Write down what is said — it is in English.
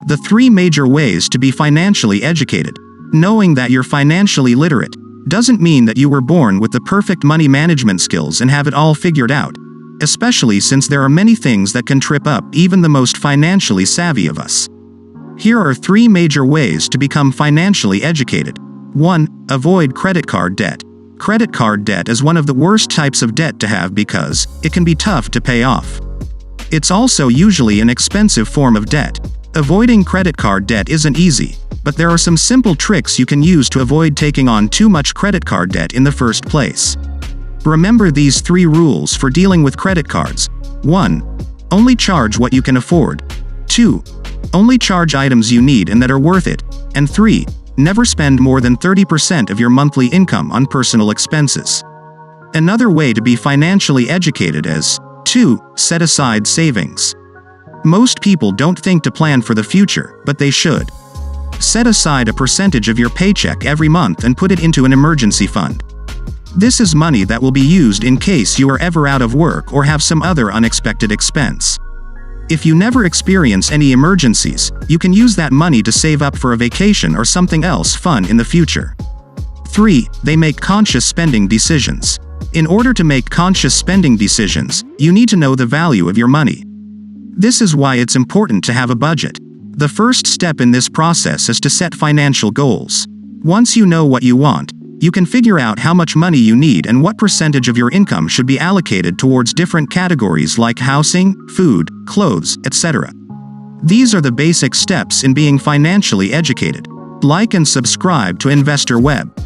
The 3 major ways to be financially educated. Knowing that you're financially literate doesn't mean that you were born with the perfect money management skills and have it all figured out, especially since there are many things that can trip up even the most financially savvy of us. Here are 3 major ways to become financially educated. 1. Avoid credit card debt. Credit card debt is one of the worst types of debt to have because it can be tough to pay off. It's also usually an expensive form of debt. Avoiding credit card debt isn't easy, but there are some simple tricks you can use to avoid taking on too much credit card debt in the first place. Remember these 3 rules for dealing with credit cards. 1. Only charge what you can afford. 2. Only charge items you need and that are worth it. And 3. Never spend more than 30% of your monthly income on personal expenses. Another way to be financially educated is 2. Set aside savings. Most people don't think to plan for the future, but they should. Set aside a percentage of your paycheck every month and put it into an emergency fund. This is money that will be used in case you are ever out of work or have some other unexpected expense. If you never experience any emergencies, you can use that money to save up for a vacation or something else fun in the future. 3. They make conscious spending decisions. In order to make conscious spending decisions, you need to know the value of your money. This is why it's important to have a budget. The first step in this process is to set financial goals. Once you know what you want, you can figure out how much money you need and what percentage of your income should be allocated towards different categories like housing, food, clothes, etc. These are the basic steps in being financially educated. Like and subscribe to Investor Web.